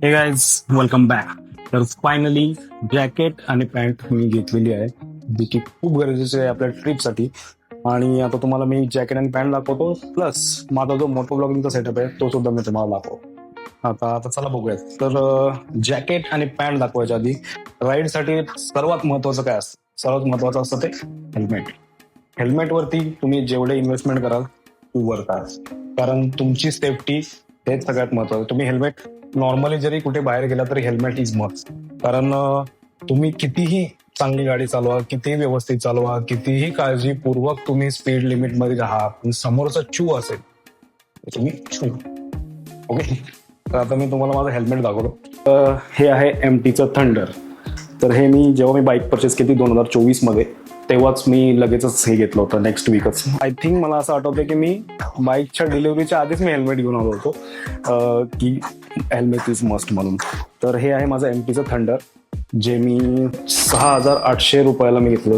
हे guys welcome back. तर finally jacket आणि पॅन्ट मी घेतलेली आहे, जी की खूप गरजेची आहे आपल्या ट्रिपसाठी. आणि आता तुम्हाला मी जॅकेट आणि पॅन्ट दाखवतो, प्लस माझा जो मोटो ब्लॉगिंगचा सेटअप आहे तो सुद्धा मी तुम्हाला दाखवतो. आता आता चला बघूयात. तर जॅकेट आणि पॅन्ट दाखवायच्या आधी राईडसाठी सर्वात महत्वाचं काय असतं? सर्वात महत्वाचं असतं ते हेल्मेट. हेल्मेटवरती तुम्ही जेवढे इन्व्हेस्टमेंट कराल तेवढं करा, कारण तुमची सेफ्टी हेच सगळ्यात महत्वाचं. तुम्ही हेल्मेट नॉर्मली जरी कुठे बाहेर गेला तरी हेल्मेट इज मस्ट. कारण तुम्ही कितीही चांगली गाडी चालवा, कितीही व्यवस्थित चालवा, कितीही काळजीपूर्वक तुम्ही स्पीड लिमिट मध्ये राहा, पण समोरचा चू असेल तर तुम्ही छू. ओके, तर आता मी तुम्हाला माझं हेल्मेट दाखवतो. हे आहे MTचं थंडर. तर हे मी जेव्हा मी बाईक परचेस केली 2024 मध्ये, तेव्हाच मी लगेचच हे घेतलं होतं नेक्स्ट वीकच. आय थिंक मला असं आठवतं की मी बाईकच्या डिलिव्हरीच्या आधीच मी हेल्मेट घेऊन आलो होतो, की हेल्मेट इज मस्ट म्हणून. तर हे आहे माझं MTचं थंडर, जे मी 6,800 रुपयाला मी घेतलं.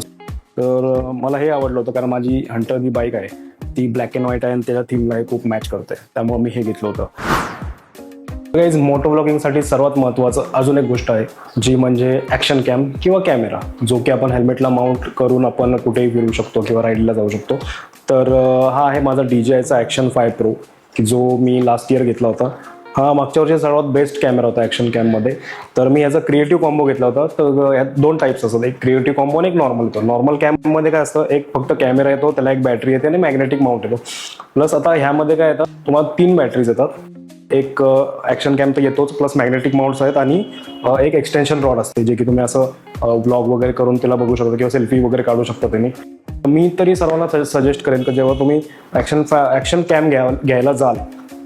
तर मला हे आवडलं होतं कारण माझी हंटर जी बाईक आहे ती ब्लॅक अँड व्हाईट आहे आणि त्याच्या थीमला खूप मॅच करते, त्यामुळे मी हे घेतलं होतं. गाईज, मोटो ब्लॉगिंगसाठी सर्वात महत्त्वाचं अजून एक गोष्ट आहे, जी म्हणजे ॲक्शन कॅम किंवा कॅमेरा, जो की आपण हेल्मेटला माउंट करून आपण कुठेही फिरू शकतो किंवा राईडला जाऊ शकतो. तर हा आहे माझा DJIचा ॲक्शन 5 Pro, की जो मी लास्ट इयर घेतला होता. हा मागच्या वर्षी सर्वात बेस्ट कॅमेरा होता ॲक्शन कॅममध्ये. तर मी याचा क्रिएटिव्ह कॉम्बो घेतला होता. तर यात 2 टाईप्स असतात, एक क्रिएटिव्ह कॉम्बो आणि एक नॉर्मल येतो. नॉर्मल कॅममध्ये काय असतं, एक फक्त कॅमेरा येतो, त्याला एक बॅटरी येते आणि मॅग्नेटिक माउंट येतो. प्लस आता ह्यामध्ये काय येतात, तुम्हाला 3 बॅटरीज येतात. एक ॲक्शन कॅम तर येतोच, प्लस मॅग्नेटिक माउंट्स आहेत आणि एक एक्सटेन्शन रॉड असते, जे की तुम्ही असं ब्लॉग वगैरे करून त्याला बघू शकता किंवा सेल्फी वगैरे काढू शकता तुम्ही. मी तरी सर्वांना सजेस्ट करेन की जेव्हा तुम्ही ॲक्शन कॅम घ्यायला जाल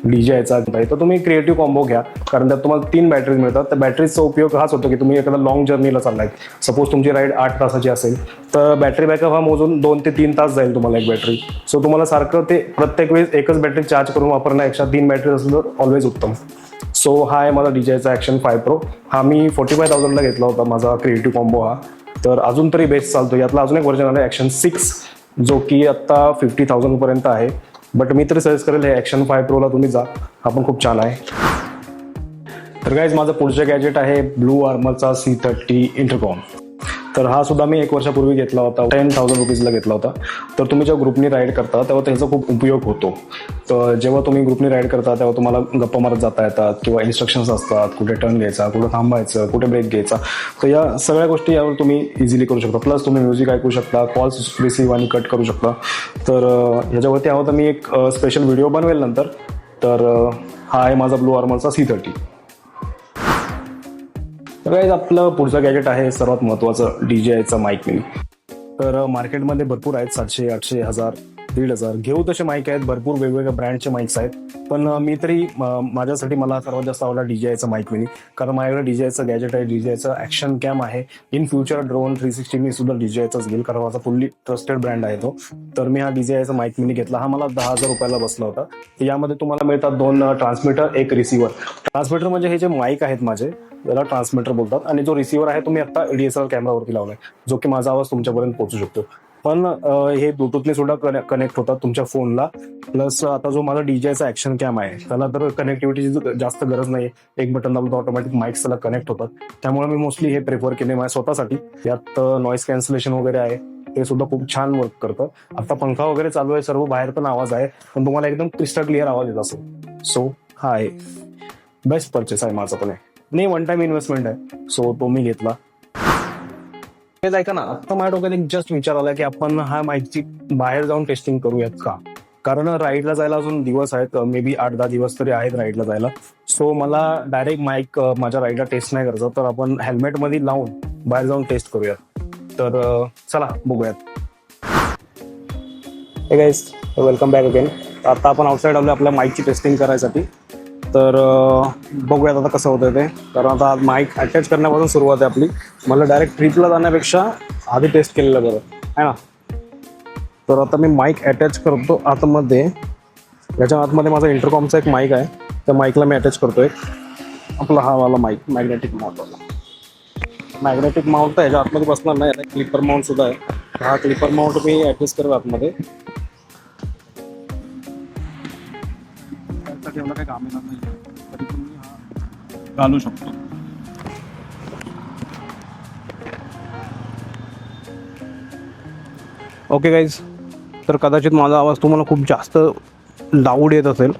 DJIचा, तर तुम्ही क्रिएटिव्ह कॉम्बो घ्या, कारण त्यात तुम्हाला 3 बॅटरीज मिळतात. त्या बॅटरीजचा उपयोग हाच होतो की तुम्ही एखादा लॉंग जर्नीला चाललाय, सपोज तुमची राईड 8 तासाची असेल, तर बॅटरी बॅकअप हा मोजून 2 ते 3 तास जाईल तुम्हाला एक बॅटरी. सो तुम्हाला सारखं ते प्रत्येक वेळेस एकच बॅटरी चार्ज करून वापरण्यापेक्षा 3 बॅटरी असेल तर ऑलवेज उत्तम. सो हा आहे माझा DJIचा ॲक्शन 5 Pro. हा मी 45,000ला घेतला होता माझा क्रिएटिव्ह कॉम्बो हा. तर अजून तरी बेस्ट चालतो. यातला अजून एक व्हर्जन आला ॲक्शन 6, जो की आत्ता 50,000 पर्यंत आहे. बट मी तरी सजेस्ट करेल हे ॲक्शन 5 Proला तुम्ही जा, हा पण खूप छान आहे. तर गाईज, माझं पुढचं गॅजेट आहे ब्लू आर्मरचा C30 इंटरकॉम. तर हा सुद्धा मी 1 वर्षापूर्वी घेतला होता, 10,000 रुपीजला घेतला होता. तर तुम्ही जेव्हा ग्रुपनी राईड करता तेव्हा त्याचा खूप उपयोग होतो. तर जेव्हा तुम्ही ग्रुपनी राईड करता तेव्हा तुम्हाला गप्पा मारत जाता येतात किंवा इन्स्ट्रक्शन्स असतात, कुठे टर्न घ्यायचा, कुठे थांबायचं, कुठे ब्रेक घ्यायचा. तर या सगळ्या गोष्टी यावर तुम्ही इझिली करू शकता. प्लस तुम्ही म्युझिक ऐकू शकता, कॉल्स रिसीव्ह आणि कट करू शकता. तर ह्याच्यावरती हवं तर मी एक स्पेशल व्हिडिओ बनवेल नंतर. तर हा आहे माझा ब्लू आर्मरचा C30. तर गाईज, आपलं पुढचं गॅजेट आहे सर्वात महत्त्वाचं DJIचा माईक मिनी. तर मार्केटमध्ये भरपूर आहेत, 700, 800, 1000, 1,500 घेऊ तसे माईक आहेत. भरपूर वेगवेगळ्या ब्रँडचे माईक्स आहेत. पण मी तरी माझ्यासाठी मला सर्वात जास्त आवडला DJIचा माईक मिनी, कारण माझ्याकडे DJIचं गॅजेट आहे, DJIचं ॲक्शन कॅम आहे. इन फ्युचर ड्रोन 360 मी सुद्धा DJIचाच घेईल, कारण माझा फुल्ली ट्रस्टेड ब्रँड आहे तो. तर मी हा DJIचा माईक मिनी घेतला. हा मला 10,000 रुपयाला बसला होता. तर यामध्ये तुम्हाला मिळतात 2 ट्रान्समीटर, एक रिसिव्हर. ट्रान्समीटर म्हणजे हे जे माईक आहेत माझे, त्याला ट्रान्समीटर बोलतात. आणि जो रिसिव्हर आहे तो मी आता DSLR कॅमेरावरती लावलाय, जो की माझा आवाज तुमच्यापर्यंत पोहोचू शकतो. पण हे ब्लूटूथने सुद्धा कनेक्ट होतात तुमच्या फोनला. प्लस आता जो माझा DJIचा ॲक्शन कॅम आहे त्याला तर कनेक्टिव्हिटीची जास्त गरज नाही. एक बटन दाबलं तर ऑटोमॅटिक माईक्स त्याला कनेक्ट होतात. त्यामुळे मी मोस्टली हे प्रेफर केले माझ्या स्वतःसाठी. यात नॉईस कॅन्सलेशन वगैरे आहे, ते सुद्धा खूप छान वर्क करतं. आता पंखा वगैरे चालू आहे, सर्व बाहेर पण आवाज आहे, पण तुम्हाला एकदम क्रिस्टल क्लिअर आवाज येत असेल. सो हा आहे बेस्ट परचेस आहे माझा, पण नाही वन टाइम इन्व्हेस्टमेंट आहे. सो तो मी घेतला. ऐका ना, आता माझ्या डोक्यात एक जस्ट विचार आला की आपण हा माईकची बाहेर जाऊन टेस्टिंग करूयात का? कारण राईडला जायला अजून दिवस आहेत, मे बी 8-10 दिवस तरी आहेत राईडला जायला. सो मला डायरेक्ट माईक माझ्या राईडला टेस्ट नाही करायचं, तर आपण हेल्मेटमध्ये लावून बाहेर जाऊन टेस्ट करूयात. तर चला बघूयात. हे गाईज, वेलकम बॅक अगेन. आता आपण आउटसाईड आलो आपल्या माईकची टेस्टिंग करायसाठी. तर बघूयात आता कसं होतं ते, कारण आता माईक अटॅच करण्यापासून सुरुवात आहे आपली. मला डायरेक्ट ट्रिपला जाण्यापेक्षा आधी टेस्ट केलेलं बरं आहे ना. तर आता मी माईक अटॅच करतो आतमध्ये. याच्या आतमध्ये माझा इंटरकॉमचा एक माईक आहे, त्या माईकला मी अटॅच करतोय. आपला हा वाला माईक मॅग्नेटिक माउंटवाला. मॅग्नेटिक माउंट तर ह्याच्या आतमध्ये बसणार नाही, आता क्लिपर माउंट सुद्धा आहे. हा क्लिपर माउंट मी अटॅच करेल आतमध्ये. ठेवला काही काम येणार नाही, तरी पण मी हा घालू शकतो. ओके गाईज, तर कदाचित माझा आवाज तुम्हाला खूप जास्त लाऊड येत असेल.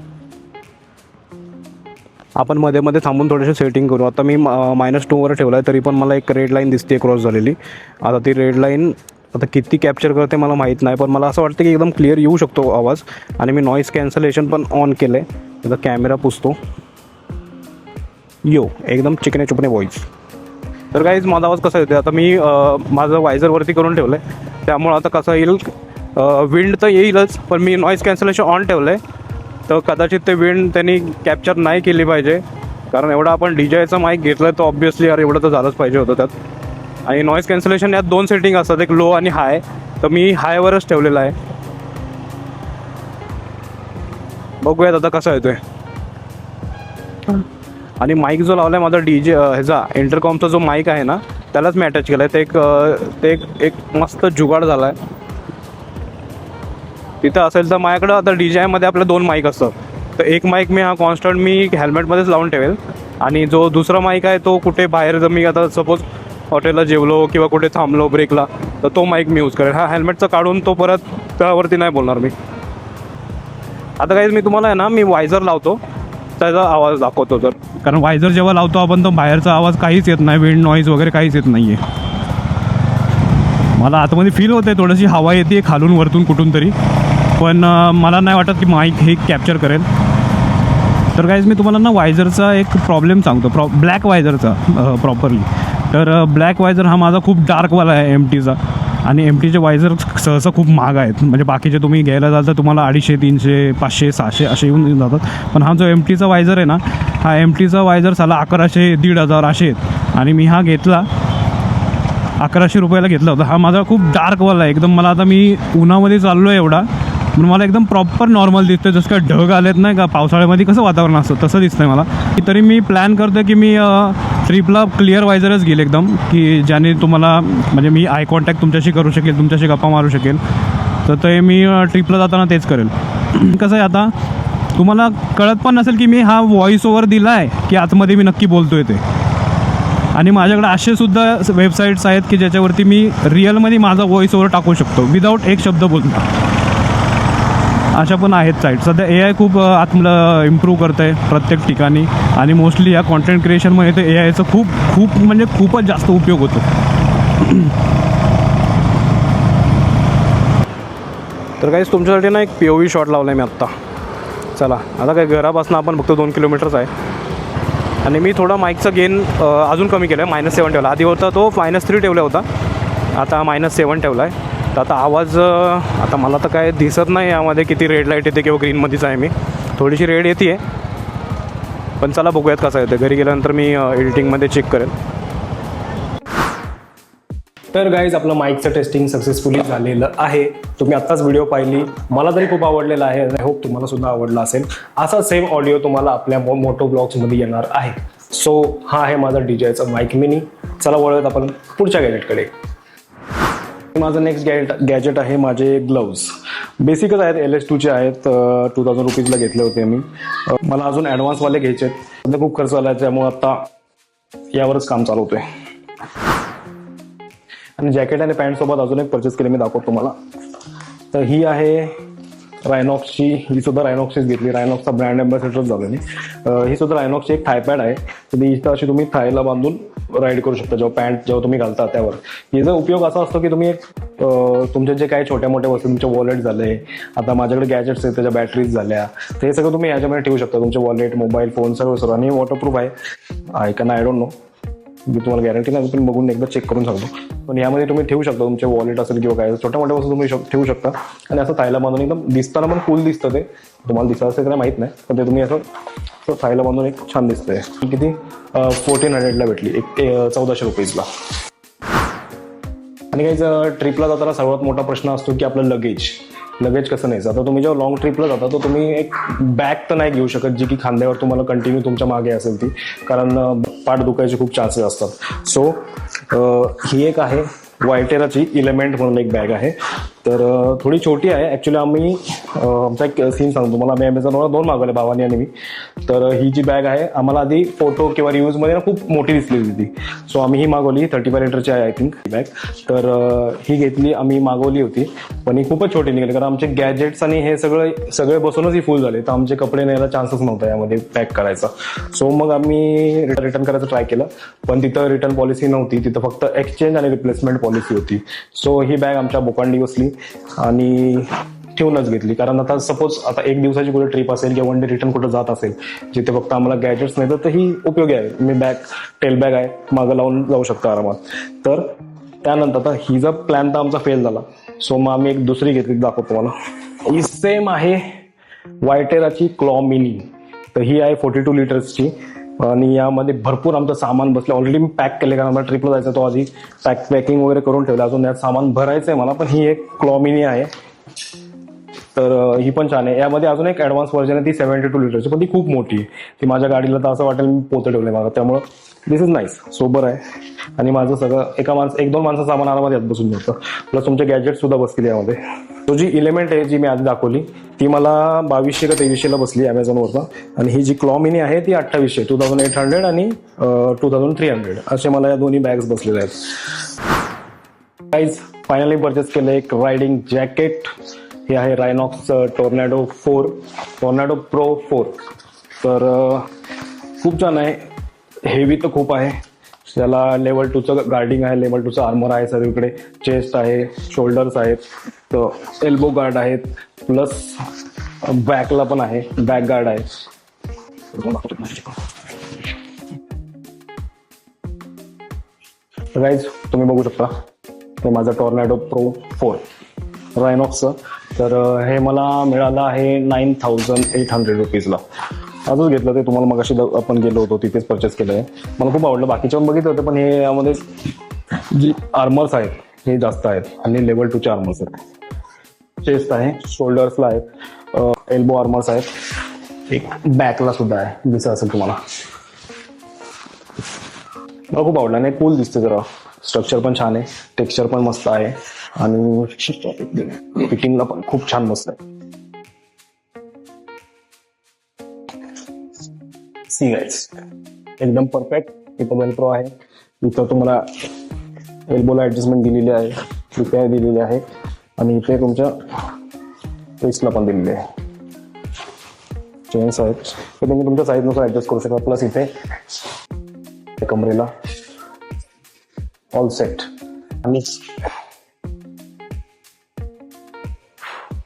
आपण मध्ये मध्ये थांबून थोडेसे सेटिंग करू. आता मी -2वर ठेवला आहे, तरी पण मला एक रेड लाईन दिसते क्रॉस झालेली. आता ती रेड लाईन आता किती कॅप्चर करते मला माहीत नाही, पण मला असं वाटतं की एकदम क्लिअर येऊ शकतो आवाज. आणि मी नॉईज कॅन्सलेशन पण ऑन केलं आहे. आता कॅमेरा पुसतो. एकदम चिकने चुपणे व्हॉईस. तर गाईज माझा आवाज कसा येतो आता मी माझं वायझरवरती करून ठेवलं आहे, त्यामुळं आता कसं येईल, विंड तर येईलच, पण मी नॉईज कॅन्सलेशन ऑन ठेवलं आहे. तर कदाचित ते विंड त्यांनी कॅप्चर नाही केली पाहिजे, कारण एवढा आपण DJIचा माईक घेतला आहे तर ऑब्व्हियसली यार एवढं तर झालंच पाहिजे होतं त्यात. आणि नॉईज कॅन्सलेशन यात 2 सेटिंग असतात, एक लो आणि हाय. तर मी हायवरच ठेवलेला आहे. बघूयात आता कसा येतोय. आणि माईक जो लावला आहे माझा ह्याचा इंटरकॉमचा जो माईक आहे ना, त्यालाच मी अटॅच केला आहे. ते एक मस्त जुगाड झाला आहे. तिथं असेल तर माझ्याकडं आता DJIमध्ये आपले 2 माईक असतात. तर एक माईक मी कॉन्स्टंट मी हेल्मेटमध्येच लावून ठेवेल, आणि जो दुसरा माईक आहे तो कुठे बाहेर जर मी आता सपोज हॉटेलला जेवलो किंवा कुठे थांबलो ब्रेकला, तर तो माईक मी यूज करेल. हा हेल्मेटचा काढून तो परत त्यावरती नाही बोलणार मी. आता काही मी तुम्हाला आहे ना, मी वायझर लावतो त्याचा आवाज दाखवतो. तर कारण वायझर जेव्हा लावतो आपण तो बाहेरचा आवाज काहीच येत नाही, विंड नॉईज वगैरे काहीच येत नाही आहे. मला आतमध्ये फील होते थोडीशी हवा येते खालून वरतून कुठून तरी, पण मला नाही वाटत की माईक हे कॅप्चर करेल. तर गाईज मी तुम्हाला ना वायझरचा एक प्रॉब्लेम सांगतो, ब्लॅक वायझरचा प्रॉपरली. तर ब्लॅक वायझर हा माझा खूप डार्कवाला आहे MTचा, आणि MTचे वायझर सहसा खूप महाग आहेत. म्हणजे बाकीचे तुम्ही घ्यायला जाल तर तुम्हाला 250, 300, 500, 600 असे येऊन जातात. पण हा जो MTचा वायझर आहे ना, हा MTचा वायझर साला 1100, 1500 असे आहेत. आणि मी हा घेतला 1100 रुपयाला घेतला होता. हा माझा खूप डार्कवाला आहे एकदम. मला आता मी उन्हामध्ये चाललो आहे एवढा, म्हणून मला एकदम प्रॉपर नॉर्मल दिसतं. जसं काय ढग आलेत नाही का पावसाळ्यामध्ये कसं वातावरण असतं तसं दिसतंय मला. तरी मी प्लॅन करतो की मी ट्रिपला क्लिअर वायझरच घेईल एकदम, की ज्याने तुम्हाला म्हणजे मी आय कॉन्टॅक्ट तुमच्याशी करू शकेल, तुमच्याशी गप्पा मारू शकेल. तर ते मी ट्रिपला जाताना तेच करेल. कसं आहे आता तुम्हाला कळत पण नसेल की मी हा व्हॉईस ओव्हर दिला आहे की आतमध्ये मी नक्की बोलतोय ते. आणि माझ्याकडे असेसुद्धा वेबसाईट्स आहेत की ज्याच्यावरती मी रिअलमध्ये माझा व्हॉईस ओव्हर टाकू शकतो विदाऊट एक शब्द बोलता. अशा पण आहेत साईट. सध्या AI खूप आतलं इम्प्रूव्ह करतं आहे प्रत्येक ठिकाणी, आणि मोस्टली या कॉन्टेंट क्रिएशनमध्ये ते AIचा खूप म्हणजे खूपच जास्त उपयोग होतो. तर काहीच तुमच्यासाठी ना एक POV शॉट लावला आहे मी आत्ता. चला आता काय घरापासून आपण फक्त 2 किलोमीटरच आहे, आणि मी थोडा माईकचा गेन अजून कमी केला आहे. -7 ठेवला. आधी होता तो -3 ठेवला होता, आता -7 ठेवला आहे. तर आता आवाज आता मला तर काय दिसत नाही यामध्ये किती रेड लाईट येते किंवा ग्रीनमध्येच आहे मी. थोडीशी रेड येते आहे, पण चला बघूयात कसं येतं. घरी गेल्यानंतर मी एडिटिंगमध्ये चेक करेल. तर गाईज आपलं माईकचं टेस्टिंग सक्सेसफुली झालेलं आहे. तुम्ही आत्ताच व्हिडिओ पाहिली, मला तरी खूप आवडलेला आहे. आय होप तुम्हाला सुद्धा आवडला असेल. असा सेम ऑडिओ तुम्हाला आपल्या मोटो ब्लॉग्समध्ये येणार आहे. सो हा आहे माझा DJIचा माईक मिनी. चला वळूयात आपण पुढच्या गॅजेटकडे. माझं नेक्स्ट गॅजेट आहे माझे ग्लव्ज. बेसिकच आहेत, LS2चे आहेत. 2000 रुपीजला घेतले होते मी. मला अजून ॲडव्हान्सवाले घ्यायचे आहेत. सध्या खूप खर्च आला आहे, त्यामुळे आता यावरच काम चालवतोय. आणि जॅकेट आणि पॅन्टसोबत अजून एक परचेस केले, मी दाखवतो तुम्हाला. तर ही आहे रायनॉक्सची. ही सुद्धा रायनॉक्सचीच घेतली. रायनॉक्सचा ब्रँड अँबॅसेडर झालं मी. ही सुद्धा रायनॉक्सची एक थायपॅड आहे. तर ती इथं अशी तुम्ही थायला बांधून राईड करू शकता जेव्हा तुम्ही घालता त्यावर. याचा उपयोग असा असतो की तुम्ही एक तुमचे जे काही छोट्या मोठ्या वस्तू, तुमचे वॉलेट झाले, आता माझ्याकडे गॅजेट्स आहेत त्याच्या बॅटरीज झाल्या, तर हे सगळं तुम्ही याच्यामध्ये ठेवू शकता. तुमचे वॉलेट, मोबाईल फोन सगळं. आणि वॉटरप्रूफ आहे का नाही आय डोंट नो, मी तुम्हाला गॅरंटी नाही, तुम्ही बघून एकदा चेक करून सांगतो. पण यामध्ये तुम्ही ठेवू शकता तुमचे वॉलेट असेल किंवा काय छोट्या मोठ्या वस्तू तुम्ही ठेवू शकता. आणि असं थायला बांधून एकदम दिसताना पण कूल दिसतं. ते तुम्हाला दिसत असेल तर माहीत नाही, पण ते तुम्ही असं थायला बांधून एक छान दिसतंय. किती 1400ला भेटली, 1400 रुपीजला. आणि काही ट्रिपला जाताना सर्वात मोठा प्रश्न असतो की आपलं लगेज कसं न्यायचं. आता तुम्ही जेव्हा लॉंग ट्रिपला जाता तर तुम्ही एक बॅग तर नाही घेऊ शकत जी की खांद्यावर तुम्हाला कंटिन्यू तुमच्या मागे असेल ती, कारण पाठ दुखायचे खूप चान्सेस असतात. सो ही एक आहे वायटेराची इलेमेंट म्हणून एक बॅग आहे. तर थोडी छोटी आहे ॲक्च्युली. आम्ही आमचा एक सीन सांगतो तुम्हाला. आम्ही ॲमेझॉनवर 2 मागवले, भावानी आणि मी. तर ही जी बॅग आहे आम्हाला आधी फोटो किंवा रिव्ह्यूजमध्ये ना खूप मोठी दिसली होती ती. सो आम्ही ही मागवली. 35 लिटरची आहे आय थिंक ही बॅग. तर ही घेतली, आम्ही मागवली होती, पण ही खूपच छोटी निघाली कारण आमचे गॅजेट्स आणि हे सगळे बसूनच ही फुल झाले. तर आमचे कपडे न्यायला चान्सच नव्हता यामध्ये पॅक करायचा. सो मग आम्ही रिटर्न करायचं ट्राय केलं, पण तिथं रिटर्न पॉलिसी नव्हती. तिथं फक्त एक्सचेंज आणि रिप्लेसमेंट पॉलिसी होती. सो ही बॅग आमच्या बोकांडी बसली आणि ठेवूनच घेतली. कारण आता सपोज आता 1 दिवसाची कुठे ट्रिप असेल किंवा 1 डे रिटर्न कुठं जात असेल जिथे फक्त आम्हाला गॅजेट्स नाही, तर ही उपयोगी आहे. मी बॅग टेल बॅग आहे, मागं लावून जाऊ शकतो आरामात. तर त्यानंतर आता हिचा प्लॅन तर आमचा फेल झाला. सो मग आम्ही एक दुसरी घेतली, दाखवतो तुम्हाला. ही सेम आहे वायटेराची क्लॉ मिनी. तर ही आहे 42 लिटर्सची आणि यामध्ये भरपूर आमचं सामान बसलं. ऑलरेडी मी पॅक केले कारण मला ट्रिपला जायचं, तो आधी पॅकिंग वगैरे करून ठेवलं. अजून यात सामान भरायचं आहे मला. पण ही एक क्लॉ मिनी आहे, तर ही पण छान आहे. यामध्ये अजून एक ॲडव्हान्स व्हर्जन आहे, ती 72 लिटरची, पण ती खूप मोठी आहे. ती माझ्या गाडीला तर असं वाटेल मी पोतं ठेवलंय मला. त्यामुळं दिस इज नाईस, सोबर आहे. आणि माझं सगळं 1-2 माणसं सामान आरामात यात बसून जातं. प्लस तुमचे गॅजेट सुद्धा बसतील यामध्ये. तो जी इलेमेंट आहे जी मी आधी दाखवली ती मला 2200 का 2300ला बसली ॲमेझॉनवरचा. आणि ही जी क्लॉ मिनी आहे ती 2800, 2800 आणि 2300 असे मला या दोन्ही बॅग्स बसलेल्या आहेत. गाईज फायनली परचेस केलं एक रायडिंग जॅकेट. हे आहे रायनॉक्स टॉर्नेडो प्रो 4. तर खूप छान आहे. हेवी तर खूप आहे. त्याला लेवल 2चं गार्डिंग आहे, लेवल 2चं आर्मर आहे सर्वीकडे. चेस्ट आहे, शोल्डर्स आहेत, तर एल्बो गार्ड आहेत, प्लस बॅकला पण आहे, बॅक गार्ड आहे. गाईज तुम्ही बघू शकता हे माझं टॉर्नेडो प्रो 4 रायनॉक्सचं. तर हे मला मिळालं आहे 9800 रुपीजला. आजच घेतलं ते, तुम्हाला मगाशी आपण गेलो होतो तिथेच परचेस केलं आहे. मला खूप आवडलं. बाकीच्या पण बघितलं होतं, पण हे यामध्ये जी आर्मर्स आहेत हे जास्त आहेत आणि लेवल 2चे आर्मर्स आहेत. चेस्ट आहे, शोल्डर्सला आहेत, एल्बो आर्मर्स आहेत, एक बॅकला सुद्धा आहे, दिसत असेल तुम्हाला. मला खूप आवडलं आणि कूल दिसते जरा. स्ट्रक्चर पण छान आहे, टेक्स्चर पण मस्त आहे आणि फिटिंगला पण खूप छान मस्त आहे. सी गाईज एकदम परफेक्ट. इथं वेल्क्रो आहे, इथं तुम्हाला एल्बोला ऍडजस्टमेंट दिलेली आहे, इथे दिलेली आहे आणि इथे तुमच्या फेसला पण दिलेली आहे. चेन्स आहेत ते तुम्ही तुमच्या साईजनुसार ऍडजस्ट करू शकता. प्लस इथे कमरेला ऑल सेट आणि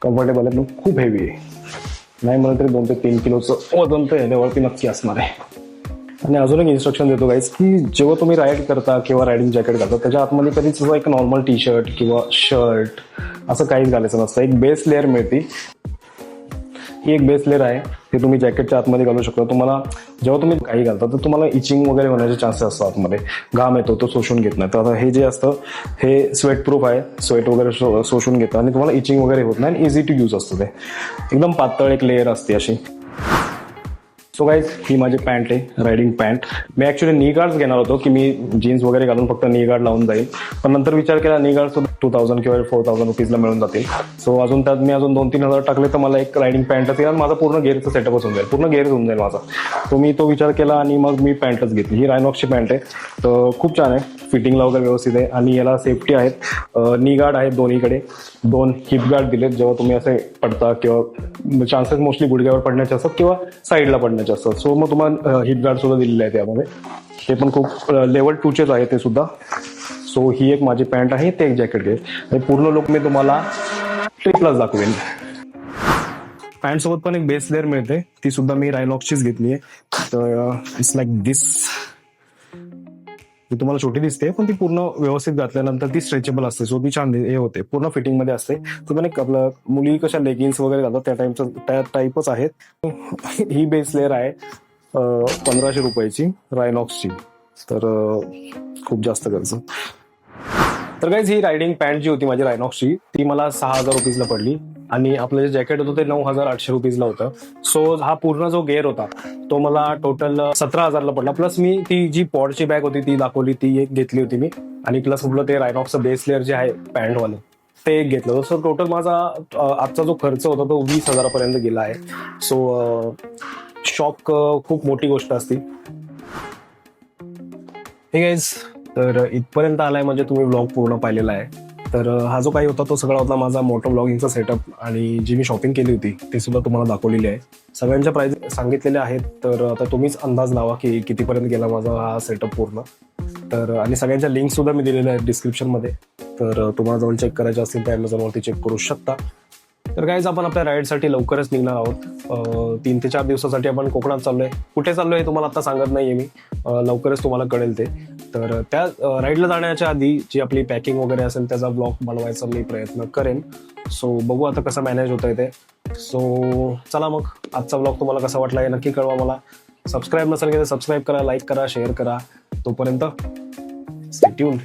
कम्फर्टेबल आहे, पण खूप हेवी आहे. नाही मला तरी 2 ते 3 किलोचं वजन तर ह्याच्यावरती नक्की असणार आहे. आणि अजून एक इन्स्ट्रक्शन देतो गाईज की जेव्हा तुम्ही राईड करता किंवा रायडिंग जॅकेट घालता त्याच्या आतमध्ये कधीच एक नॉर्मल टी शर्ट किंवा शर्ट असं काहीच घालायचं नसतं. एक बेस लेअर मिळते, ही एक बेस लेअर आहे, ते तुम्ही जॅकेटच्या आतमध्ये घालू शकता. तुम्हाला जेव्हा तुम्ही काही घालता तर तुम्हाला इचिंग वगैरे होण्याचे चान्सेस असतात. आतमध्ये घाम येतो, तो शोषून घेत नाही. तर आता हे जे असतं हे स्वेट प्रूफ आहे, स्वेट वगैरे शोषून घेतं आणि तुम्हाला इचिंग वगैरे होत नाही आणि इझी टू यूज असतं. ते एकदम पातळ एक लेअर असते अशी. सो गाईज ही माझी पॅन्ट आहे, रायडिंग पॅन्ट. मी ॲक्च्युली नी गार्ड्स घेणार होतो की मी जीन्स वगैरे घालून फक्त नी गार्ड लावून जाईल, पण नंतर विचार केला नी गार्ड सुद्धा 2000 किंवा 4000 रुपीजला मिळून जातील. सो अजून त्यात मी अजून 2-3 हजार टाकले तर मला एक रायडिंग पॅन्टच येईल आणि माझा पूर्ण गेअरचा सेटअपच होऊन जाईल, पूर्ण गेअर होऊन जाईल माझा. तो मी तो विचार केला आणि मग मी पॅन्टच घेतली. ही रायनॉक्सची पॅन्ट आहे, तर खूप छान आहे, फिटिंगला वगैरे व्यवस्थित आहे आणि याला सेफ्टी आहेत. नी गार्ड आहेत दोन्हीकडे, 2 हिप गार्ड दिलेत. जेव्हा तुम्ही असे पडता किंवा चान्सेस मोस्टली गुडघ्यावर पडण्याचे असतात किंवा साईडला पडण्याचे असतात. सो मग तुम्हाला हिप गार्ड सुद्धा दिलेले आहे त्यामध्ये. ते पण खूप लेवल 2चेच आहे ते सुद्धा. सो ही एक माझी पॅन्ट आहे, ते एक जॅकेट घे आणि पूर्ण लुक मी तुम्हाला ट्रिपलाच दाखवेन. पॅन्ट सोबत पण एक बेस लेअर मिळते, ती सुद्धा मी रायनॉक्सचीच घेतली आहे. तर इट्स लाईक दिस. ती तुम्हाला छोटी दिसते पण ती पूर्ण व्यवस्थित घातल्यानंतर ती स्ट्रेचेबल असते. सो ती छान हे होते, पूर्ण फिटिंगमध्ये असते. ती पण एक आपलं मुली कशा लेगिन्स वगैरे घालतात त्या टाईपच आहेत. ही बेस लेअर आहे 1500 रुपयाची रायनॉक्सची, तर खूप जास्त खर्च. तर गाईज ही रायडिंग पॅन्ट जी होती माझी रायनॉक्सची ती मला 6000 रुपीजला पडली आणि आपलं जे जॅकेट होतं ते 9800 रुपीजला होतं. सो हा पूर्ण जो गेअर होता तो मला टोटल 17000ला पडला. प्लस मी ती जी पॉडची बॅग होती ती दाखवली, ती एक घेतली होती मी. आणि प्लस म्हटलं ते रायनॉक्सचं बेस लेअर जे आहे पॅन्टवालं ते एक घेतलं. सो टोटल माझा आजचा जो खर्च होता तो 20,000 गेला आहे. सो शॉक खूप मोठी गोष्ट असते. हे गाईज, तर इथपर्यंत आलाय म्हणजे तुम्ही व्लॉग पूर्ण पाहिलेला आहे. तर हा जो काही होता तो सगळा होता माझा मोटो व्लॉगिंगचा सेटअप, आणि जी मी शॉपिंग केली होती ते सुद्धा तुम्हाला दाखवलेली आहे. सगळ्यांच्या प्राइस सांगितलेल्या आहेत. तर आता तुम्हीच अंदाज लावा की कितीपर्यंत गेला माझा हा सेटअप पूर्ण. तर आणि सगळ्यांच्या लिंक सुद्धा मी दिलेल्या आहेत डिस्क्रिप्शनमध्ये. तर तुम्हाला जाऊन चेक करायचे असतील तर ॲमेझॉनवरती चेक करू शकता. तर गाईज, आपण आपल्या राईडसाठी लवकरच निघणार आहोत. 3 ते 4 दिवसासाठी आपण कोकणात चाललोय. कुठे चाललोय तुम्हाला आता सांगत नाहीये मी, लवकरच तुम्हाला कळेल ते. तर त्या राईडला जाण्याच्या आधी जी आपली पॅकिंग वगैरे असेल त्याचा ब्लॉग बनवायचा मी प्रयत्न करेन. सो बघू आता कसं मॅनेज होतंय ते. सो चला मग, आजचा ब्लॉग तुम्हाला कसा वाटला हे नक्की कळवा मला. सबस्क्राईब नसेल केलं तर सबस्क्राईब करा, लाईक करा, शेअर करा. तोपर्यंत स्टे ट्यून्ड.